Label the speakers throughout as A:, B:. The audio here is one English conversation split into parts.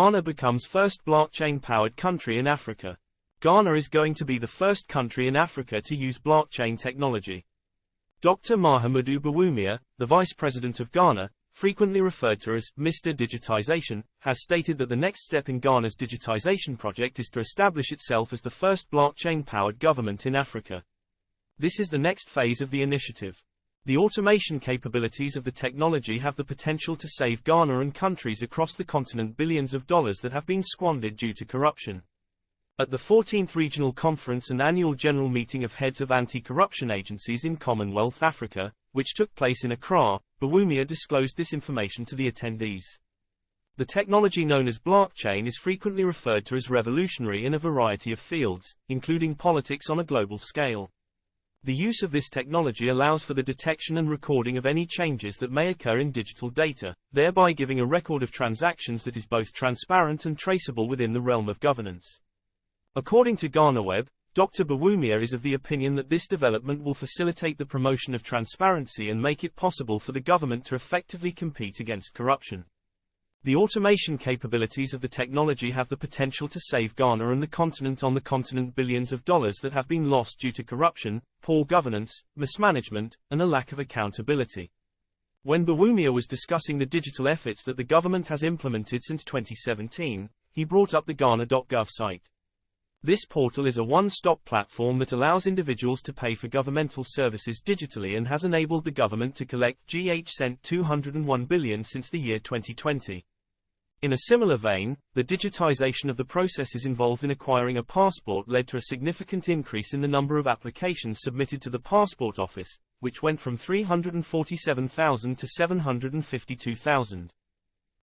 A: Ghana becomes first blockchain-powered country in Africa. Ghana is going to be the first country in Africa to use blockchain technology. Dr. Mahamudu Bawumia, the Vice President of Ghana, frequently referred to as Mr. Digitization, has stated that the next step in Ghana's digitization project is to establish itself as the first blockchain-powered government in Africa. This is the next phase of the initiative. The automation capabilities of the technology have the potential to save Ghana and countries across the continent billions of dollars that have been squandered due to corruption. At the 14th Regional Conference and Annual General Meeting of Heads of Anti-Corruption Agencies in Commonwealth Africa, which took place in Accra, Bawumia disclosed this information to the attendees. The technology known as blockchain is frequently referred to as revolutionary in a variety of fields, including politics on a global scale. The use of this technology allows for the detection and recording of any changes that may occur in digital data, thereby giving a record of transactions that is both transparent and traceable within the realm of governance. According to GhanaWeb, Dr. Bawumia is of the opinion that this development will facilitate the promotion of transparency and make it possible for the government to effectively compete against corruption. The automation capabilities of the technology have the potential to save Ghana and the continent billions of dollars that have been lost due to corruption, poor governance, mismanagement, and a lack of accountability. When Bawumia was discussing the digital efforts that the government has implemented since 2017, he brought up the Ghana.gov site. This portal is a one-stop platform that allows individuals to pay for governmental services digitally and has enabled the government to collect cent 201 billion since the year 2020. In a similar vein, the digitization of the processes involved in acquiring a passport led to a significant increase in the number of applications submitted to the Passport Office, which went from 347,000 to 752,000.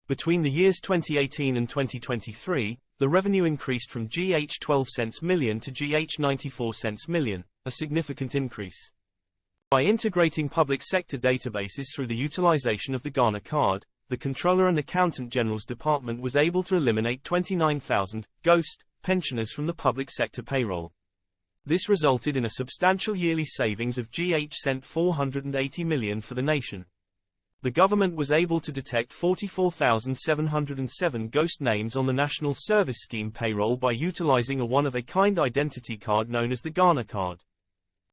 A: Between the years 2018 and 2023, the revenue increased from 12 cents million to 94 cents million, a significant increase. By integrating public sector databases through the utilization of the Ghana card, the Controller and Accountant General's Department was able to eliminate 29,000 ghost pensioners from the public sector payroll. This resulted in a substantial yearly savings of cent 480 million for the nation. The government was able to detect 44,707 ghost names on the National Service Scheme payroll by utilizing a one-of-a-kind identity card known as the Ghana card.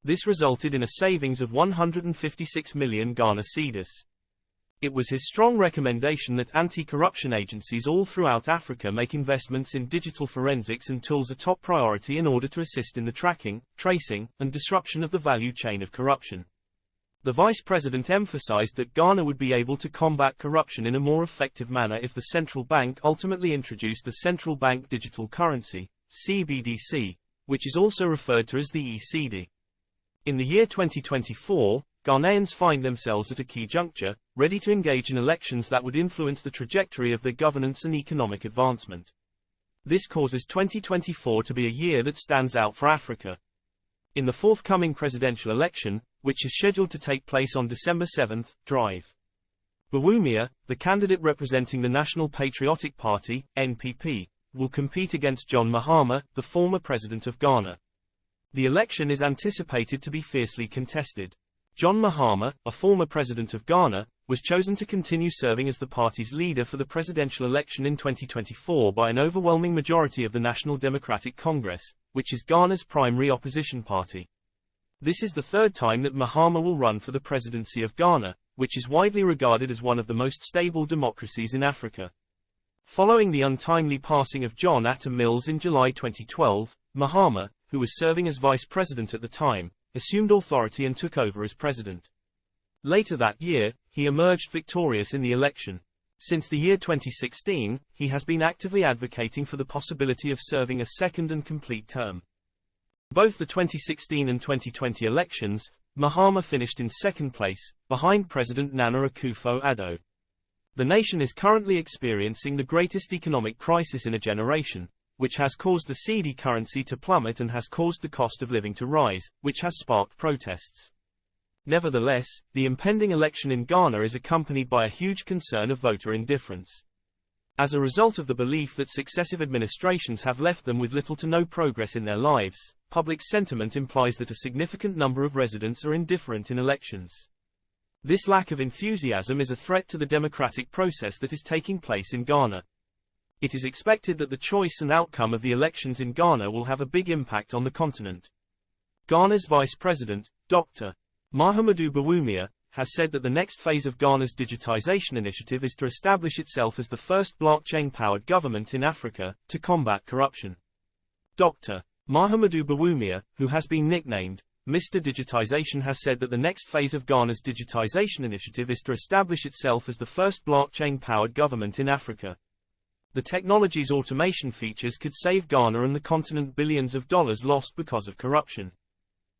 A: This resulted in a savings of 156 million Ghana cedis. It was his strong recommendation that anti-corruption agencies all throughout Africa make investments in digital forensics and tools a top priority in order to assist in the tracking, tracing, and disruption of the value chain of corruption. The Vice President emphasized that Ghana would be able to combat corruption in a more effective manner if the central bank ultimately introduced the Central Bank Digital Currency, CBDC, which is also referred to as the ECD. In the year 2024, Ghanaians find themselves at a key juncture, ready to engage in elections that would influence the trajectory of their governance and economic advancement. This causes 2024 to be a year that stands out for Africa. In the forthcoming presidential election, which is scheduled to take place on December 7, Drive. Bawumia, the candidate representing the National Patriotic Party, NPP, will compete against John Mahama, the former president of Ghana. The election is anticipated to be fiercely contested. John Mahama, a former president of Ghana, was chosen to continue serving as the party's leader for the presidential election in 2024 by an overwhelming majority of the National Democratic Congress, which is Ghana's primary opposition party. This is the third time that Mahama will run for the presidency of Ghana, which is widely regarded as one of the most stable democracies in Africa. Following the untimely passing of John Atta Mills in July 2012, Mahama, who was serving as vice president at the time, assumed authority and took over as president. Later that year, he emerged victorious in the election. Since the year 2016, he has been actively advocating for the possibility of serving a second and complete term. Both the 2016 and 2020 elections, Mahama finished in second place, behind President Nana Akufo-Addo. The nation is currently experiencing the greatest economic crisis in a generation, which has caused the cedi currency to plummet and has caused the cost of living to rise, which has sparked protests. Nevertheless, the impending election in Ghana is accompanied by a huge concern of voter indifference. As a result of the belief that successive administrations have left them with little to no progress in their lives, public sentiment implies that a significant number of residents are indifferent in elections. This lack of enthusiasm is a threat to the democratic process that is taking place in Ghana. It is expected that the choice and outcome of the elections in Ghana will have a big impact on the continent. Ghana's Vice President, Dr. Mahamudu Bawumia, has said that the next phase of Ghana's digitization initiative is to establish itself as the first blockchain-powered government in Africa to combat corruption. Dr. Mahamudu Bawumia, who has been nicknamed Mr. Digitization, has said that the next phase of Ghana's digitization initiative is to establish itself as the first blockchain-powered government in Africa. The technology's automation features could save Ghana and the continent billions of dollars lost because of corruption.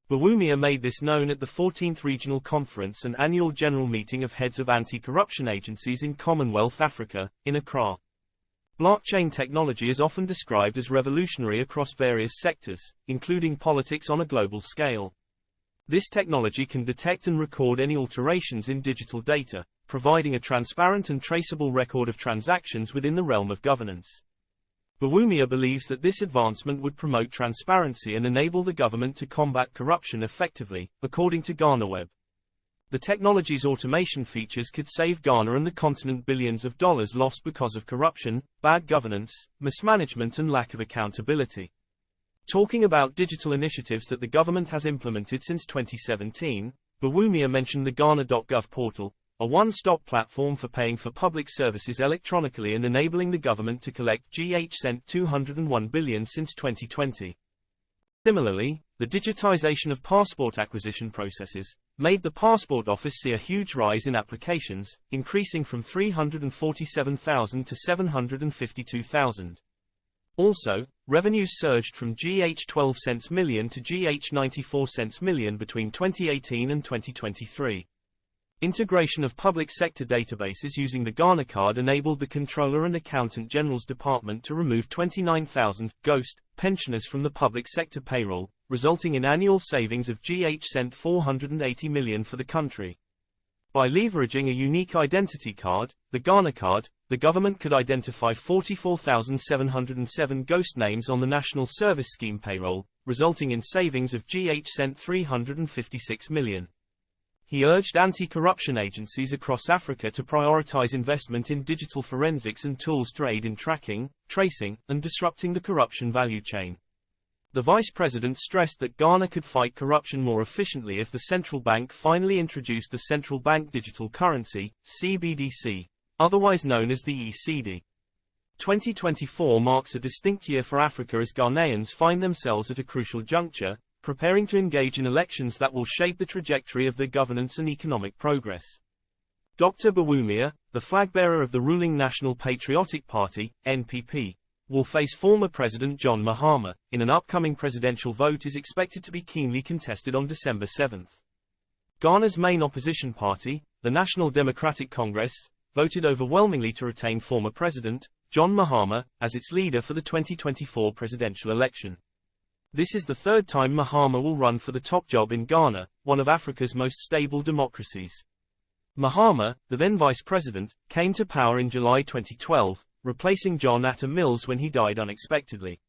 A: Bawumia made this known at the 14th Regional Conference and Annual General Meeting of Heads of Anti-Corruption Agencies in Commonwealth Africa, in Accra. Blockchain technology is often described as revolutionary across various sectors, including politics on a global scale. This technology can detect and record any alterations in digital data, providing a transparent and traceable record of transactions within the realm of governance. Bawumia believes that this advancement would promote transparency and enable the government to combat corruption effectively, according to GhanaWeb. The technology's automation features could save Ghana and the continent billions of dollars lost because of corruption, bad governance, mismanagement and lack of accountability. Talking about digital initiatives that the government has implemented since 2017, Bawumia mentioned the Ghana.gov portal, a one-stop platform for paying for public services electronically and enabling the government to collect Cent 201 billion since 2020. Similarly, the digitization of passport acquisition processes made the Passport Office see a huge rise in applications, increasing from 347,000 to 752,000. Also, revenues surged from 12 cents million to 94 cents million between 2018 and 2023. Integration of public sector databases using the Ghana card enabled the Controller and Accountant General's Department to remove 29,000 ghost pensioners from the public sector payroll, resulting in annual savings of Cent 480 million for the country. By leveraging a unique identity card, the Ghana card, the government could identify 44,707 ghost names on the National Service Scheme payroll, resulting in savings of Cent 356 million. He urged anti-corruption agencies across Africa to prioritize investment in digital forensics and tools to aid in tracking, tracing, and disrupting the corruption value chain. The vice president stressed that Ghana could fight corruption more efficiently if the central bank finally introduced the Central Bank Digital Currency, CBDC, otherwise known as the ECD. 2024 marks a distinct year for Africa as Ghanaians find themselves at a crucial juncture, preparing to engage in elections that will shape the trajectory of their governance and economic progress. Dr. Bawumia, the flag-bearer of the ruling National Patriotic Party, NPP, will face former President John Mahama, in an upcoming presidential vote is expected to be keenly contested on December 7. Ghana's main opposition party, the National Democratic Congress, voted overwhelmingly to retain former President John Mahama as its leader for the 2024 presidential election. This is the third time Mahama will run for the top job in Ghana, one of Africa's most stable democracies. Mahama, the then vice president, came to power in July 2012, replacing John Atta Mills when he died unexpectedly.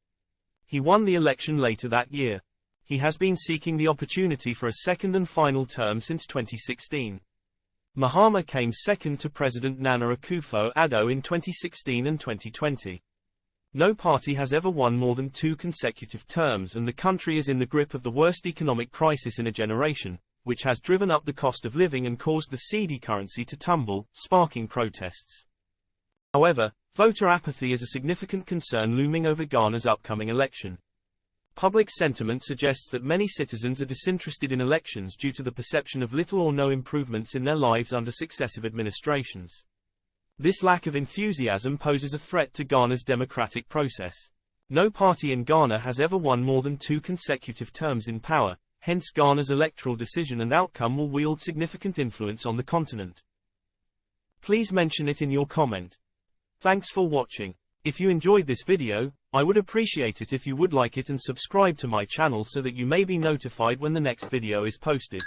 A: He won the election later that year. He has been seeking the opportunity for a second and final term since 2016. Mahama came second to President Nana Akufo-Addo in 2016 and 2020. No party has ever won more than 2 consecutive terms, and the country is in the grip of the worst economic crisis in a generation, which has driven up the cost of living and caused the cedi currency to tumble, sparking protests. However, voter apathy is a significant concern looming over Ghana's upcoming election. Public sentiment suggests that many citizens are disinterested in elections due to the perception of little or no improvements in their lives under successive administrations. This lack of enthusiasm poses a threat to Ghana's democratic process. No party in Ghana has ever won more than 2 consecutive terms in power, hence Ghana's electoral decision and outcome will wield significant influence on the continent. Please mention it in your comment. Thanks for watching. If you enjoyed this video, I would appreciate it if you would like it and subscribe to my channel so that you may be notified when the next video is posted.